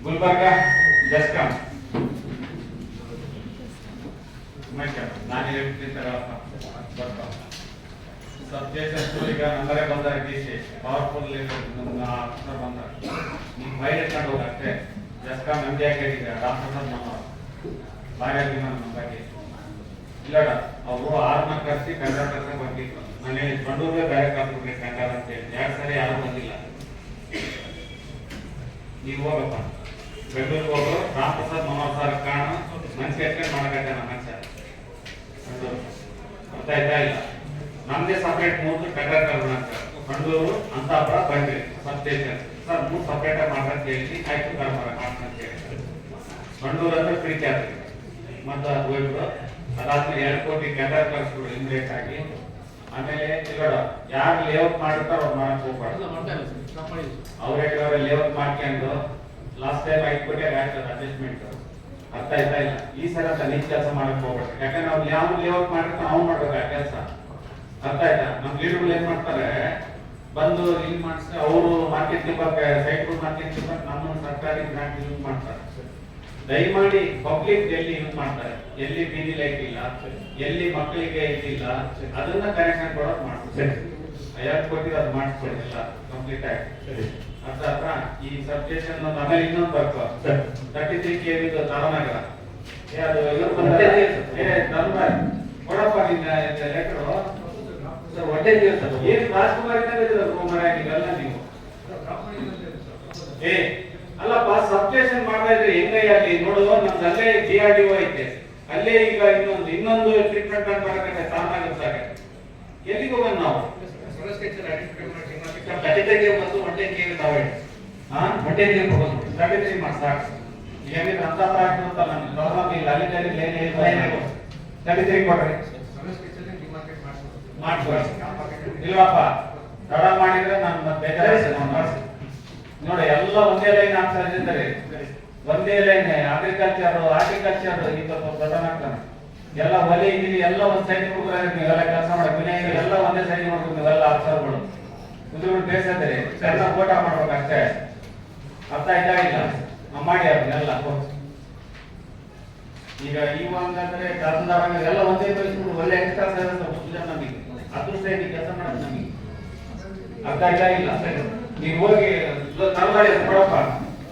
ಗುಲ್ಬರ್ಗ ಜಸ್ಕಾಂ ನಾನು ಹೇಳ್ತೀನಿ ಸಬ್ಜೆಕ್ಟ್ ಈಗ ನಂಬರೇ ಬಂದ ಡಿಸಿ ಪವರ್ಫುಲ್ ಬಂದ ನೀವು ಫೈಲ್ ಇಟ್ಕೊಂಡು ಹೋಗಿ ಅಷ್ಟೇ ಜಸ್ಕಾಂ ನಮ್ಗೆ ಯಾಕೆ ಹೇಳಿದ್ರೆ ರಾಮಪ್ರಸಾದ್ ನಮ್ಮ ಭಾರಿ ಅಭಿಮಾನ ನಮ್ಮ ಬಗ್ಗೆ ಇಲ್ಲಡ ಅವರು 6 ಕರ್ಸಿ ಕಂಡ ಕರ್ಸ ಬಂದಿತ್ತು ನಾನು ಬಂಡೂರಿಗೆ ಬೇರೆ ಕರ್ಸ್ಬಿಟ್ರಿ ಕಂಡ ಅಂತ ಹೇಳಿ 2 ಸರಿ ಯಾರು ಬಂದಿಲ್ಲ ನೀವು ಹೋಗಪ್ಪ ಬೆಂಗಳೂರಿಗೆ ಹೋಗು ರಾಮಪ್ರಸಾದ್ ಮನೋಹರ್ ಸರ್ ಕಾಣ ಮನ್ಸಿಗೆ ಎತ್ಕೊಂಡು ಮಾಡಕತ್ತೆ ನಮ್ಮ ಮನುಷ್ಯ ಅರ್ಥ ಆಯ್ತಾ ಇಲ್ಲ ನಮ್ದೇ ಸಪ್ರೇಟ್ 3 ಕಂಡಕ್ಟರ್ ಅಂತ ಬಂಡೂರು ಅಂತಾಪುರ ಬಂದ್ರಿ ಸಬ್ ಸ್ಟೇಷನ್ ಸರ್ 3 ಸಪ್ರೇಟ್ ಆಗಿ ಮಾಡ್ರಂತ ಹೇಳಿ ಆಯ್ತು ಕರ್ಮರ ಮಾಡ್ತಂತ ಹೇಳಿ ಬಂಡೂರು ಅಂದ್ರೆ ಪ್ರೀತಿ ಆಗ್ತದೆ ಮತ್ತೆ ಹೋಗ್ಬಿಡು ಅದಾದ್ಮೇಲೆ 2 ಕೋಟಿ ಕಂಡಕ್ಟರ್ ಕಳಿಸ್ಬಿಡು ಇಮಿಡಿಯೇಟ್ ಆಗಿ ಆಮೇಲೆ ಇಲ್ಲೋಡ ಯಾರು ಲೇಔಟ್ ಮಾಡಿರ್ತಾರೋ ಅವ್ರು ಮಾಡಕ್ ಹೋಗ್ಬಾರ್ದು ಅವ್ರ ಲೇಔಟ್ ಮಾಡ್ಕೊಂಡು ಲಾಸ್ಟ್ ಟೈಮ್ 5 ಕೋಟಿ ಆಗ್ತದೆ ಅಡ್ಜಸ್ಟ್ಮೆಂಟ್ ಅರ್ಥ ಆಯ್ತಾ ಇಲ್ಲ ಈ ಸಲ ಅಂತ ನೀಚ್ ಕೆಲಸ ಮಾಡಕ್ ಹೋಗ್ಬಾರ್ದು ಯಾಕಂದ್ರೆ ನಾವು ಯಾವ ಲೇಔಟ್ ಮಾಡಿರ್ತಾರೋ ಅವ್ನು ಮಾಡ್ಬೇಕು ಆ ಕೆಲಸ ಅರ್ಥ ಆಯ್ತಾ ನಮ್ ಲೀಡರ್ಗಳು ಏನ್ ಮಾಡ್ತಾರೆ ಬಂದು ಇಲ್ಲಿ ಮಾಡಿಸಿ ಅವರು ಮಾರ್ಕೆಟ್ ಬಗ್ಗೆ ಸೈಟ್ ಮಾರ್ಕೆಟ್ ನಮ್ಮ ಸರ್ಕಾರಿ ಗ್ರಾಂಟ್ ಯೂಸ್ ಮಾಡ್ತಾರೆ ದಯಮಾಡಿ ಪಬ್ಲಿಕ್ ಎಲ್ಲಿ ಯೂಸ್ ಮಾಡ್ತಾರೆ ಎಲ್ಲಿ ಬೀದಿ ಲೈಟ್ ಇಲ್ಲ ಎಲ್ಲಿ ಮಕ್ಕಳಿಗೆ ಇದಿಲ್ಲ ಅದನ್ನ ಕನೆಕ್ಷನ್ ಕೊಡೋದು ಮಾಡ್ತಾರೆ 2 ಕೋಟಿ ಅದು ಮಾಡಿಸ್ಕೊಡಿಲ್ಲ ಕಂಪ್ಲೀಟ್ ಆಗಿ ಅರ್ಥ ಅರ್ಥ ಈ ಸಬ್ಸ್ಟೇಷನ್ ಆಮೇಲೆ ಇನ್ನೊಂದು ಬರ್ಕೋ 33 ಕೆವಿ ಧರ್ಮನಗರ ಅದು ಇವರು ಬಂದ್ರೆ ಧರ್ಮರಾಜ್ ಕೊಡಪ್ಪ ನಿನ್ನ ಲೆಟರ್ ಒಟ್ಟೆ ದಿವಸ ಏನು ರಾಜ್ಕುಮಾರ್ ನೀವೆಲ್ಲ ನೀವು ಅಲ್ಲಪ್ಪ ಸಬ್ಸ್ಟೇಷನ್ ಮಾಡ್ತಾ ಇದ್ರೆ ಹೆಂಗಯ್ಯ ಅಲ್ಲಿ ನೋಡು ನಮ್ದು ಅಲ್ಲೇ DRDO ಐತೆ ಅಲ್ಲೇ ಈಗ ಇನ್ನೊಂದು ಟ್ರೀಟ್ಮೆಂಟ್ ಮಾಡಕ್ಕೆ ತಾನಾಗುತ್ತಾಗ ಎಲ್ಲಿಗೆ ಹೋಗೋಣ ನಾವು ಮತ್ತು ಒಟ್ಟೆ ಕೇಳಿ ತಾವೇ ಹೊಟ್ಟೆ ಸ್ಟ್ರಾಟಜಿ ಮಾಡಿ ಸಾಕು ಏನಿದ್ರೆ ಅಂತ ಅಂತಲ್ಲ ನಮ್ಗೆ ಇಲ್ಲ ಅಲ್ಲಿ ಸ್ಟ್ರಾಟಜಿ ಕೊಡ್ರಿ ಮಾಡ್ಕೊಡಿ ಇಲ್ವಪ್ಪ ತಡ ಮಾಡಿದ್ರೆ ನಾನು ಮತ್ತೆ ನೋಡಿ ಎಲ್ಲ ಒಂದೇ ಲೈನ್ ಆಗ್ತಾ ಇದ್ದಾರೆ ಒಂದೇ ಲೈನ್ ಅಗ್ರಿಕಲ್ಚರ್ ಹಾರ್ಟಿಕಲ್ಚರ್ ಈಗ ದೊಡ್ಡನಾಗ್ತಾನೆ ಎಲ್ಲ ಒಲೆ ಇಲ್ಲಿ ಎಲ್ಲ ಒಂದ್ ಸೈಡ್ ಹುಡುಗರ ನೀವೆಲ್ಲ ಕೆಲಸ ಮಾಡಕ್ ವಿನಯ ಎಲ್ಲ ಒಂದೇ ಸೈಡ್ ಮಾಡ್ಬೇಕು ನೀವೆಲ್ಲ ಅಫ್ಸರ್ಗಳು ಕುದುರು ಬೇಸಂದ್ರೆ ಎಲ್ಲ ಓಟ ಮಾಡ್ಬೇಕು ಅಷ್ಟೇ ಅರ್ಥ ಆಯ್ತಾ ಇಲ್ಲ ನಾವು ಮಾಡಿ ಅದನ್ನೆಲ್ಲ ಈಗ ಇವ ಹಂಗಂದ್ರೆ ತಹಸೀಲ್ದಾರ್ ಎಲ್ಲ ಒಂದೇ ಬೆಳೆಸ್ಬಿಟ್ಟು ಒಳ್ಳೆ ಎಕ್ಸ್ಟ್ರಾ ಸರ್ವಿಸ್ ನಮಗೆ ಅದೃಷ್ಟ ಇದೆ ಕೆಲಸ ಮಾಡೋದು ನಮಗೆ ಅರ್ಥ ಆಯ್ತಾ ಇಲ್ಲ ನೀವು ಹೋಗಿ ತರಕಾರಿ ಕೊಡಪ್ಪ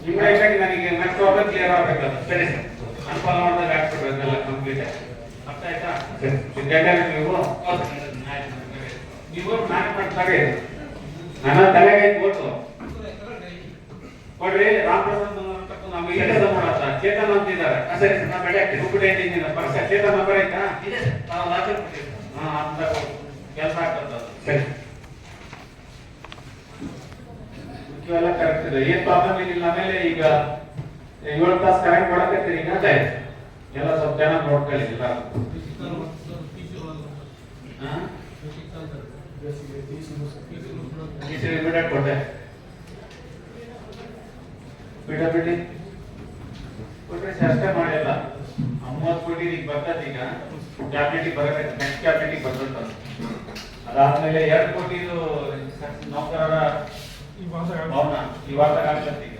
ಇಮಿಡಿಯೇಟ್ ಆಗಿ ನನಗೆ ನೆಕ್ಸ್ಟ್ ವಾರ ಕ್ಲಿಯರ್ ಆಗ್ಬೇಕಲ್ಲ ಸರಿ ಅನುಕೂಲ ಮಾಡಿದಾಗ ಆಗ್ಬಿಡ್ಬೇಕಲ್ಲ ಕಂಪ್ಲೀಟ್ ಅರ್ಥ ಆಯ್ತಾ ನೀವು ನಾನೇ ಮಾಡ್ತಾರೆ ನನ್ನ ತಲೆಗೆ ಕೊಟ್ಟು ಕೊಡ್ರಿ ರಾಮಪ್ರಸಾದ್ ನಮ್ಗೆ ಈ ಕೆಲಸ ಮಾಡತ್ತ ಚೇತನ್ ಅಂತಿದ್ದಾರೆ ಸರಿ ನಾ ಬೆಳೆ ಆಗ್ತೀನಿ ಉಪ್ಪಿಟ್ಟು ಪರ್ಸ ಚೇತನ್ ನಂಬರ್ ಆಯ್ತಾ ಅಂತ ಕೆಲಸ ಆಗ್ತದ ಸರಿ ಇವೆಲ್ಲ ಕರೆಕ್ಟ್ ಇದೆ ಏನ್ ಪ್ರಾಬ್ಲಮ್ ಏನಿಲ್ಲ ಆಮೇಲೆ ಈಗ 7 ತಾಸು ಕರೆಂಟ್ ಕೊಡಕತ್ತೀರಿ ಈಗ ಎಲ್ಲ ಸ್ವಲ್ಪ ಜನ ನೋಡ್ಕೊಳ್ಳಿ ಇಲ್ಲ ಇಮಿಡಿಯೇಟ್ ಕೊಟ್ಟೆ ಬಿಡಿ ಕೊಟ್ರೆ ಅಷ್ಟೇ ಮಾಡಿಲ್ಲ 30 ಕೋಟಿ ಈಗ ಬರ್ತದೆ ಈಗ ಕ್ಯಾಬಿನೆಟ್ ಬರಬೇಕು ನೆಕ್ಸ್ಟ್ ಕ್ಯಾಬಿನೆಟ್ ಬರ್ತದೆ ಅದಾದ್ಮೇಲೆ 2 ಕೋಟಿ ನೌಕರರ ಭವನ ಇವಾಗ ಆಗ್ತದೆ ಈಗ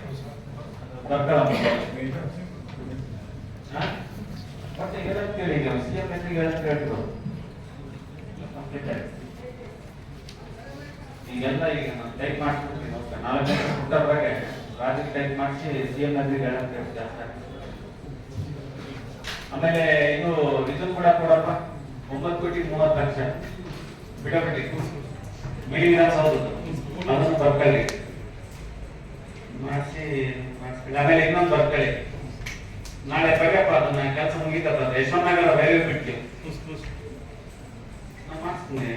ಮತ್ತೆ ಹೇಳಂತೇಳಿ ಈಗ ಸಿಎಂ ಹೇಳಂತ ಹೇಳ್ತಿರೋ ಈಗೆಲ್ಲ ಈಗ ನಾನು ಟೈಪ್ ಮಾಡಿಸ್ಬಿಡ್ತೀನಿ 4 ಗಂಟೆ ಹುಟ್ಟೋದ್ರಾಗೆ ರಾಜ್ಯಕ್ಕೆ ಟೈಪ್ ಮಾಡಿಸಿ ಸಿಎಂ ಹೇಳಂತ ಹೇಳಿ ಜಾಸ್ತಿ ಆಮೇಲೆ ಇದು ಇದನ್ನು ಕೂಡ ಕೊಡಪ್ಪ 9 ಕೋಟಿ 30 ಲಕ್ಷ ಬಿಡಬಿಡಿ ಮಿಡಿ ಹೌದು ಅದನ್ನು ಬರ್ಕೊಳ್ಳಿ ಮಾಡಿಸಿ ಆಮೇಲೆ ಇನ್ನೊಂದು ಬರ್ಕೊಳ್ಳಿ ನಾಳೆ ಬಗ್ಗಪ್ಪ ಅದನ್ನ ಕೆಲಸ ಮುಗಿತದ ಯಶವಂತನಗರ ರೈಲ್ವೆ ಬಿಟ್ಟು ಮಾಡಿಸ್ತೀನಿ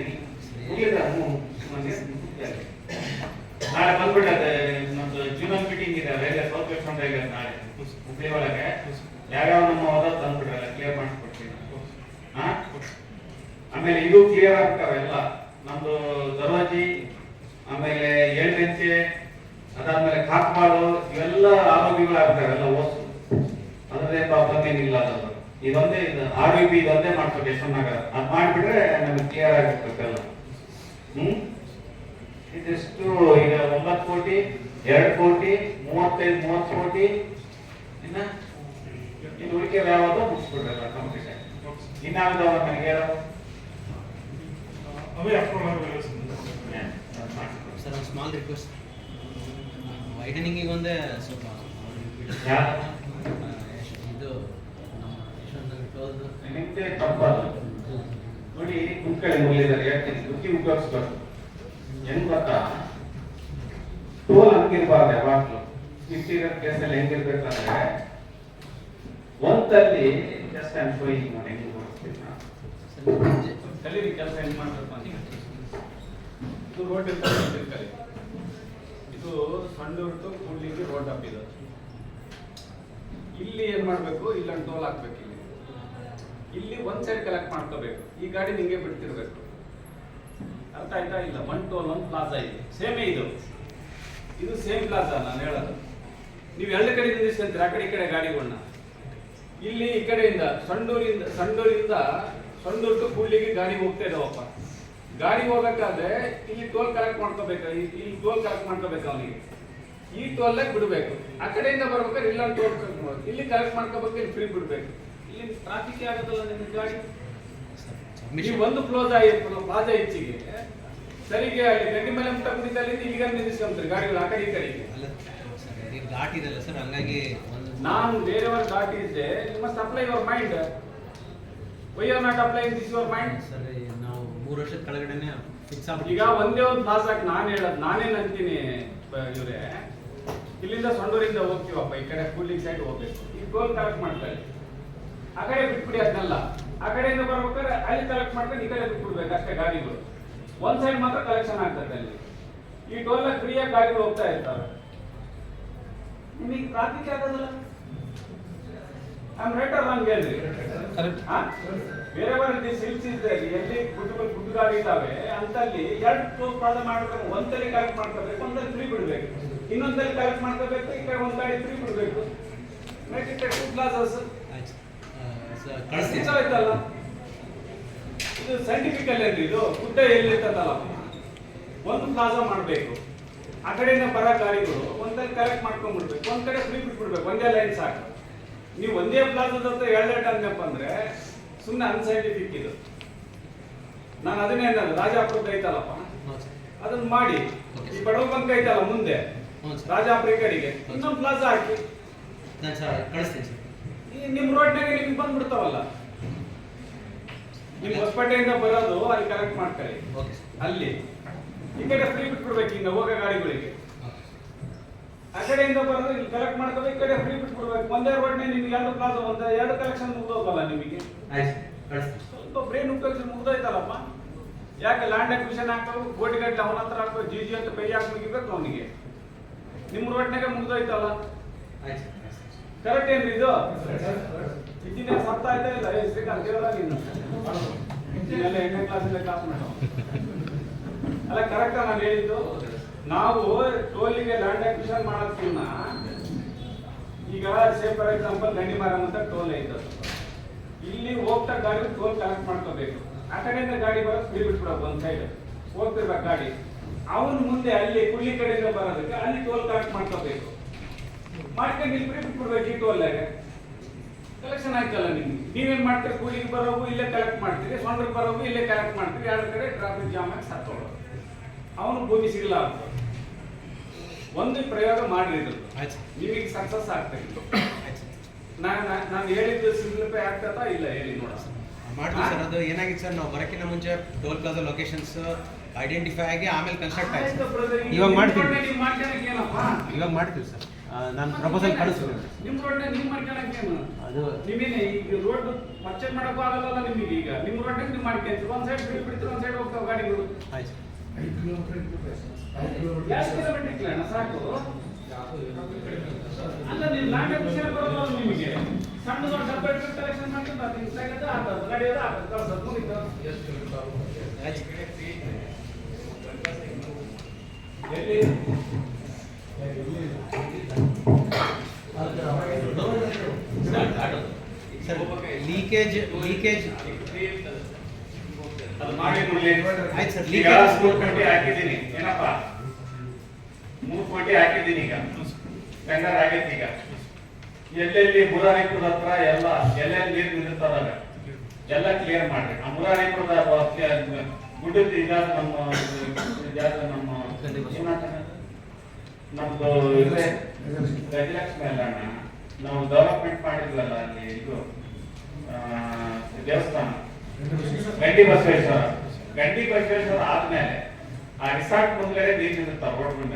ನಾಳೆ ಬಂದ್ಬಿಟ್ಟದೆ ನಮ್ದು ಜೂನಲ್ ಮೀಟಿಂಗ್ ಇದೆ ರೈಲ್ವೆ ಸೌತ್ ವೆಸ್ಟರ್ನ್ ರೈಲ್ವೆ ನಾಳೆ ಹುಬ್ಳಿ ಒಳಗೆ ಯಾವ್ಯಾವ ನಮ್ಮ ಹೋದ ತಂದ್ಬಿಟ್ರಲ್ಲ ಕ್ಲಿಯರ್ ಮಾಡಿಸ್ಕೊಡ್ತೀನಿ ಆಮೇಲೆ ಇದು ಕ್ಲಿಯರ್ ಆಗ್ತಾವೆ ಎಲ್ಲ ನಮ್ದು ದರ್ವಾಜಿ ಆಮೇಲೆ ಏಳ್ನೆಂಚೆ ಅದಾದ್ಮೇಲೆ ಕಾಕ್ಮಾಳು ಇವೆಲ್ಲ ಆರೋಗ್ಯಗಳು ಆಗ್ತವೆ ಎಲ್ಲ ಓಸು ಅದ್ರದೇ ಪ್ರಾಬ್ಲಮ್ ಏನಿಲ್ಲ ಅದನ್ನು ಇದೊಂದೇ RVP ಇದೊಂದೇ ಮಾಡ್ಬೇಕು ಯಶವಂತನಗರ ಅದ್ ಮಾಡ್ಬಿಟ್ರೆ ನಮ್ಗೆ ಕ್ಲಿಯರ್ ಆಗಿರ್ಬೇಕಲ್ಲ ಇದಿಷ್ಟು ಈಗ 9 ಕೋಟಿ 2 ಕೋಟಿ 35-30 ಕೋಟಿ ಇನ್ನು ಉಳಿಕೆ ಯಾವುದು ಮುಗಿಸ್ಬಿಡ್ಬೇಕು ಕಂಪ್ಲೀಟ್ ಆಗಿ. ಇನ್ನಾವುದವ ನನಗೆ ಹೇಳೋ ಅವೇ ಅಪ್ರೂವಲ್ ಸರ್ ಸ್ಮಾಲ್ ರಿಕ್ವೆಸ್ಟ್ ವೈಡನಿಂಗಿಗೆ ಒಂದೇ ಸ್ವಲ್ಪ ಇದು ನಮ್ಮ ಯಶವಂತ ಕ್ಲೋಸ್ ನಿಮ್ದೆ ತಪ್ಪದು ನೋಡಿ. ಗುಂಕಳಿ ಮುಗಿಲಿದ್ದಾರೆ ಹೇಳ್ತೀನಿ, ಬುದ್ಧಿ ಉಪಯೋಗಿಸ್ಬೇಕು. ಹೆಂಗ್ ಗೊತ್ತಾ, ಟೋಲ್ ಹಂಗಿರ್ಬಾರ್ದು ಯಾವಾಗ್ಲೂ. ಇಂಟೀರಿಯರ್ ಕೇಸಲ್ಲಿ ಹೆಂಗಿರ್ಬೇಕಂದ್ರೆ ಒಂದಲ್ಲಿ ಜಸ್ಟ್ ಐ ಆಮ್ ಶೋಯಿಂಗ್ ನಾನು ಹೆಂಗ್ ನೋಡಿಸ್ತೀನಿ ಕಲೀರಿ ಕೆಲಸ ಹೆಂಗ್ ಮಾಡ್ಬೇಕು ಅಂತ. ಇದು ರೋಡ್ ಕಲಿ, ಇದು Sandur to Kudligi road up ಇದು. ಇಲ್ಲಿ ಏನ್ ಮಾಡ್ಬೇಕು, ಇಲ್ಲೊಂದು ಟೋಲ್ ಹಾಕ್ಬೇಕು. ಇಲ್ಲಿ ಒಂದ್ ಸೈಡ್ ಕಲೆಕ್ಟ್ ಮಾಡ್ಕೋಬೇಕು. ಈ ಗಾಡಿ ನಿಂಗೆ ಬಿಡ್ತಿರ್ಬೇಕು. ಅರ್ಥ ಆಯ್ತಾ? ಇಲ್ಲ, ಒನ್ ಟೋಲ್ ಒಂದು ಪ್ಲಾಜಾ ಇದೆ, ಸೇಮೇ ಇದು ಸೇಮ್ ಪ್ಲಾಜಾ. ನಾನು ಹೇಳೋದು, ನೀವು ಎರಡು ಕಡೆ ನಿಲ್ಲಿಸ್ಕೊಂತೀರ, ಆ ಕಡೆ ಈ ಕಡೆ ಗಾಡಿಗಳನ್ನ. ಇಲ್ಲಿ ಈ ಕಡೆಯಿಂದ ಸಂಡೂರು ಟು ಕೂಡ್ಲಿಗಿ ಗಾಡಿ ಹೋಗ್ತಾ ಇದಾವಪ್ಪ. ಗಾಡಿ ಹೋಗ್ಬೇಕಾದ್ರೆ ಇಲ್ಲಿ ಟೋಲ್ ಕಲೆಕ್ಟ್ ಮಾಡ್ಕೋಬೇಕು. ಇಲ್ಲಿ ಟೋಲ್ ಕಲೆಕ್ಟ್ ಮಾಡ್ಕೋಬೇಕು ಅವನಿಗೆ. ಈ ಟೋಲ್ ಬಿಡಬೇಕು. ಆ ಕಡೆಯಿಂದ ಬರ್ಬೇಕಾದ್ರೆ ಇಲ್ಲೊಂದು ಟೋಲ್ ಇಲ್ಲಿ ಕಲೆಕ್ಟ್ ಮಾಡ್ಕೋಬೇಕು, ಇಲ್ಲಿ ಫ್ರೀ ಬಿಡ್ಬೇಕು. ಇಲ್ಲಿ ಟ್ರಾಫಿಕ್ ಆಗೋದಲ್ಲ ನಿಮ್ಮ ಗಾಡಿ. ನೀವು ಒಂದು ಪ್ಲಾಜಾ ಹೆಚ್ಚಿಗೆ ಸರಿಗೆ ಅಲ್ಲಿ ಗಂಡಿ ಮೇಲೆ ಮುಟ್ಟ ಕುಡಿತಲ್ಲಿ ಇಲ್ಲಿಗೆ ನಿಲ್ಲಿಸ್ಕೊಂತಾರೆ ಗಾಡಿಗಳು ಆ ಕಡೆ ಈ ಕಡೆಗೆ. ಅಲ್ಲ ಸರ್ ಇದು ಘಾಟ್ ಇದೆಲ್ಲ ಸರ್, ಹಂಗಾಗಿ ಒಂದು ನಾನು ಬೇರೆಯವ್ರ ಘಾಟಿ ಇದ್ದೆ, you must apply your mind. Why are not apply this your mind? Sir ನಾವು 3 ವರ್ಷದ ಕೆಳಗಡೆನೆ ಫಿಕ್ಸ್ ಈಗ ಒಂದೇ ಒಂದು ಪ್ಲಾಜಾಕ್ ನಾನೇನ್ ಅಂತೀನಿ ಇವ್ರೆ, ಇಲ್ಲಿಂದ ಸಂಡೂರಿಂದ ಹೋಗ್ತೀವಪ್ಪ, ಈ ಕಡೆ ಕೂಡ್ಲಿಂಗ್ ಸೈಡ್ ಹೋಗ್ಬೇಕು. ಈ ಟೋಲ್ ಕಲೆಕ್ಟ್ ಮಾಡ್ತಾರೆ, ಆ ಕಡೆ ಬಿಟ್ಬಿಡಿ ಅದನ್ನೆಲ್ಲ. ಆ ಕಡೆಯಿಂದ ಬರ್ಬೇಕಾದ್ರೆ ಅಲ್ಲಿ ಕಲೆಕ್ಟ್ ಮಾಡ್ಕೊಂಡು ಈ ಕಡೆ ಬಿಟ್ಬಿಡ್ಬೇಕು ಅಷ್ಟೇ ಗಾಡಿಗಳು. ಒಂದ್ ಸೈಡ್ ಮಾತ್ರ ಕಲೆಕ್ಷನ್ ಆಗ್ತದೆ ಅಲ್ಲಿ. ಈ ಟೋಲ್ ಫ್ರೀಯಾಗಿ ಗಾಡಿಗಳು ಹೋಗ್ತಾ ಇರ್ತಾರೆ. ನಿಮಗೆ ಟ್ರಾಫಿಕ್ ಆಗೋದಿಲ್ಲ. ಐಮ್ ರೈಟ್ ಆರ್ ರಾಂಗ್ ಹೇಳ್ರಿ. ಬೇರೆ ಬೇರೆ ಸಿಲ್ಸ್ ಇದ್ದಾರೆ, ಎಲ್ಲಿ ಗುಡ್ಡು ಗಾಡಿ ಇದ್ದಾವೆ ಅಂತಲ್ಲಿ 2 ಟೋಲ್ ಪ್ಲಾಜಾ ಮಾಡ್ಬೇಕು. ಒಂದಲ್ಲಿ ಕಲೆಕ್ಟ್ ಮಾಡ್ಕೋಬೇಕು, ಒಂದಲ್ಲಿ ಫ್ರೀ ಬಿಡ್ಬೇಕು. ಇನ್ನೊಂದಲ್ಲಿ ಕಲೆಕ್ಟ್ ಮಾಡ್ಕೋಬೇಕು, ಈ ಕಡೆ ಒಂದ್ ಗಾಡಿ ಫ್ರೀ ಬಿಡ್ಬೇಕು. Make it 2 ಪ್ಲಾಜಾಸ್. ಕಳಿಸ್ತೀನಿ ಆಯ್ತಲ್ಲ, ಇದು ಸೈಂಟಿಫಿಕಲ್ ಏನ್ರಿ? ಇದು ಗುಡ್ಡ ಎಲ್ಲಿರ್ತದಲ್ಲ, ಒಂದು ಪ್ಲಾಜಾ ಮಾಡ್ಬೇಕು. ಆ ಕಡೆಯಿಂದ ಬರೋ ಗಾಡಿಗಳು ಒಂದಲ್ಲಿ ಕಲೆಕ್ಟ್ ಮಾಡ್ಕೊಂಡ್ಬಿಡ್ಬೇಕು, ಒಂದ್ ಕಡೆ ಫ್ರೀ ಬಿಟ್ಬಿಡ್ಬೇಕು. ಒಂದೇ ಲೈನ್ ಸಾಕು. ನೀವು ಒಂದೇ ಪ್ಲಾಜಾದ ಹತ್ರ 2 ಅಂದಪ್ಪ ಅಂದ್ರೆ ಸುಮ್ಮನೆ ಅನ್ಸೈಂಟಿಫಿಕ್ ಇದು. ನಾನು ಅದನ್ನೇ ಅನ್ನೋದು, ರಾಜಾಪುರಕ್ಕೆ ಐತಲ್ಲಪ್ಪ, ಅದನ್ನ ಮಾಡಿ. ಈ ಬಡವ ಬಂಕ್ ಐತಲ್ಲ ಮುಂದೆ ರಾಜಾಪುರ ಕಡೆಗೆ ಇನ್ನೊಂದು ಪ್ಲಾಜಾ ಹಾಕಿ. ನಾನು ಸರ್ ಕಳಿಸ್ತೀನಿ ಸರ್. ನಿಮ್ ರೋಡ್ನಾಗ ನಿಮ್ಗೆ ಬಂದ್ಬಿಡ್ತಾವಲ್ಲ. ನಿಮ್ ಹೊಸಪೇಟೆಯಿಂದ ಬರೋದು ಅಲ್ಲಿ ಕಲೆಕ್ಟ್ ಮಾಡ್ಕೊಳ್ಳಿ. Okay sir. ಅಲ್ಲಿ ಈ ಕಡೆ ಫ್ರೀ ಬಿಟ್ಬಿಡ್ಬೇಕು. ಇನ್ನು ಹೋಗೋ ಗಾಡಿಗಳಿಗೆ ಆ ಕಡೆಯಿಂದ ಬರೋದು ಇಲ್ಲಿ ಕಲೆಕ್ಟ್ ಮಾಡ್ಕೋಬೇಕು, ಈ ಕಡೆ ಫ್ರೀ ಬಿಟ್ಬಿಡ್ಬೇಕು. ಒಂದೇ ರೋಡ್ನೇ ನಿಮ್ಗೆ 2 ಪ್ಲಾಜಾ, ಒಂದು 2 ಕಲೆಕ್ಷನ್ ಮುಗ್ದೋಗಲ್ಲ ನಿಮಗೆ. ಆಯ್ತು ಕಳಿಸ್ತೀನಿ. ಸ್ವಲ್ಪ ಬ್ರೈನ್ ಉಪಯೋಗಿಸಿ ಮುಗ್ದೋಯ್ತಲ್ಲಪ್ಪ. ಯಾಕೆ ಲ್ಯಾಂಡ್ ಅಕ್ವಿಷನ್ ಹಾಕೋದು, ಕೋಟಿ ಗಟ್ಟಲೆ ಅವನ ಹತ್ರ ಹಾಕೋ, ಜಿ ಅಂತ ಕೈ ಹಾಕಿ ಮುಗಿಬೇಕು ಅವನಿಗೆ. ನಿಮ್ಮ ರೋಡ್ನಾಗ ಮುಗ್ದೋಯ್ತಲ್ಲ. ಆಯ್ತು ಕರೆಕ್ಟ್ ಏನ್ರಿ ಇದು? ಇಂಜಿನಿಯರ್ ಸತ್ತ ಆಯ್ತಾ ಇಲ್ಲ? ಶ್ರೀಕಾಂತ್ ಕೇಳಲ್ಲ ನೀನು. ಇಂಜಿನಿಯರ್ 8ನೇ ಕ್ಲಾಸಿಂದ ಕ್ಲಾಸ್ ಮಾಡೋ ಅಲ್ಲ. ಕರೆಕ್ಟ್ ನಾನು ಹೇಳಿದ್ದು. ನಾವು ಟೋಲಿಗೆ ಲ್ಯಾಂಡ್ ಅಕ್ವಿಷನ್ ಮಾಡೋದಕ್ಕಿಂತ ಈಗ ಸೇ ಫಾರ್ ಎಕ್ಸಾಂಪಲ್ ಗಂಡಿಮಾರಂ ಅಂತ ಟೋಲ್ ಐತೆ, ಇಲ್ಲಿ ಹೋಗ್ತಾ ಗಾಡಿ ಟೋಲ್ ಕಲೆಕ್ಟ್ ಮಾಡ್ಕೋಬೇಕು. ಆ ಕಡೆಯಿಂದ ಗಾಡಿ ಬರೋದು ಫ್ರೀ ಬಿಟ್ಬಿಡೋದು, ಒಂದ್ ಸೈಡ್ ಹೋಗ್ತಿರ್ಬೇಕು ಗಾಡಿ. ಅವನು ಮುಂದೆ ಅಲ್ಲಿ ಕುಳ್ಳಿ ಕಡೆಯಿಂದ ಬರೋದಕ್ಕೆ ಅಲ್ಲಿ ಟೋಲ್ ಕಲೆಕ್ಟ್ ಮಾಡ್ಕೋಬೇಕು. ಮಾಡ್ಕೊಂಡು ಇಲ್ಲಿ ಫ್ರೀ ಬಿಟ್ಬಿಡ್ಬೇಕು. ಈ ಟೋಲ್ನಾಗ ಕಲೆಕ್ಷನ್ ಆಯ್ತಲ್ಲ ನಿಮ್ಗೆ. ನೀವೇನ್ ಮಾಡ್ತೀರಿ, ಕೂಲಿಗೆ ಬರೋವು ಇಲ್ಲೇ ಕಲೆಕ್ಟ್ ಮಾಡ್ತೀರಿ, ಸೊಂಡ್ರಿಗೆ ಬರೋವು ಇಲ್ಲೇ ಕಲೆಕ್ಟ್ ಮಾಡ್ತೀರಿ. 2 ಕಡೆ ಟ್ರಾಫಿಕ್ ಜಾಮ್ ಆಗಿ ಸತ್ತೋಳು. ಅವನು ಭೂಮಿ ಸಿಗಲ್ಲ ಆಗ್ತದೆ. ಒಂದು ಪ್ರಯೋಗ ಮಾಡಿದ್ರು, ನಿಮಗೆ ಸಕ್ಸಸ್ ಆಗ್ತದೆ. ನಾನು ಹೇಳಿದ್ದು ಸಿಂಪ್ಲಿಫೈ ಆಗ್ತದಾ ಇಲ್ಲ ಹೇಳಿ ನೋಡ. ಮಾಡ್ತೀವಿ ಸರ್. ಅದು ಏನಾಗಿತ್ತು ಸರ್, ನಾವು ಬರೋಕ್ಕಿಂತ ಮುಂಚೆ ಟೋಲ್ ಪ್ಲಾಜಾ ಲೊಕೇಶನ್ಸ್ ಐಡೆಂಟಿಫೈ ಆಗಿ ಆಮೇಲೆ ಕನ್ಸ್ಟ್ರಕ್ಟ್ ಆಯ್ತು. ಇವಾಗ ಮಾಡ್ತೀವಿ, ಇವಾಗ ಮಾಡ್ತೀವಿ ಸರ್. ನಾನು ಪ್ರಪೋಸಲ್ ಕಳಿಸ್ತೀನಿ. ನಿಮ್ಮ ರೋಡ್ನಾಗ ನೀವು ಮಾಡ್ಕೊಳಕ್ಕೇನು? ಅದು ನಿಮಗೆ ಈಗ ರೋಡ್ ಪರ್ಚೇಸ್ ಮಾಡಕ್ಕೂ ಆಗಲ್ಲ ನಿಮಗೆ. ಈಗ ನಿಮ್ಮ ರೋಡ್ನಾಗ ನೀವು ಮಾಡ್ಕೊಂತೀರಿ, ಒಂದ್ ಸೈಡ್ ಫ್ರೀ ಬಿಡ್ತೀರಿ, ಒಂದ್ ಸೈಡ್ ಹೋಗ್ತಾವ ಗಾಡಿಗಳು. ಆಯ್ತು ಎಷ್ಟು ಕಿಲೋಮೀಟರ್ ಇಲ್ಲ ಸಾಕು. ಅಲ್ಲ ನೀವು ಲ್ಯಾಂಡ್ ಅಕ್ವಿಷನ್ ಬರೋಲ್ಲ ನಿಮಗೆ. ಸಣ್ಣ ದೊಡ್ಡ ಡಬ್ಬ ಇಟ್ಟು ಕಲೆಕ್ಷನ್ ಮಾಡ್ಕೊಂಡು ಅದು ತೆಗೆದು ಹಾಕೋದು, ಗಾಡಿಯೋದು ಹಾಕೋದು, ಕಳ್ಸೋದು, ಮುಗಿತು. ಎಲ್ಲಿ ಸರ್ ಲೀಕೇಜ್ ಅದು ಮಾಡಿ ನೋಡಿ. ಆಯ್ತು ಸರ್. ಈಗ 3 ಗಂಟೆ ಹಾಕಿದ್ದೀನಿ ಏನಪ್ಪ, 3 ಕೋಟಿ ಹಾಕಿದ್ದೀನಿ ಈಗ, ಟೆಂಡರ್ ಆಗೈತಿ ಈಗ. ಎಲ್ಲೆಲ್ಲಿ ಮುರಾರಿಪುರದ ಹತ್ರ ಎಲ್ಲೆಲ್ಲಿ ನೀರು ನಿಂತಿರ್ತದಾವೆ ಎಲ್ಲ ಕ್ಲಿಯರ್ ಮಾಡ್ರಿ. ಆ ಮುರಾರಿಪುರದ ಗುಡ್ಡದ ಇದಾದ ನಮ್ದು ಇದೆ ಗಜಲಕ್ಷ್ಮಿ ಅಲ್ಲ ಅಣ್ಣ, ನಾವು ಡೆವಲಪ್ಮೆಂಟ್ ಮಾಡಿದ್ವಲ್ಲ ಅಲ್ಲಿ ಇದು ದೇವಸ್ಥಾನ ಗಂಡಿ ಬಸವೇಶ್ವರ ಆದ್ಮೇಲೆ ಆ ರಿಸಾರ್ಟ್ ಮುಂದ್ಗಡೆ ನೀರು ನಿಂತಿರ್ತಾವ ರೋಡ್ ಮುಂದೆ.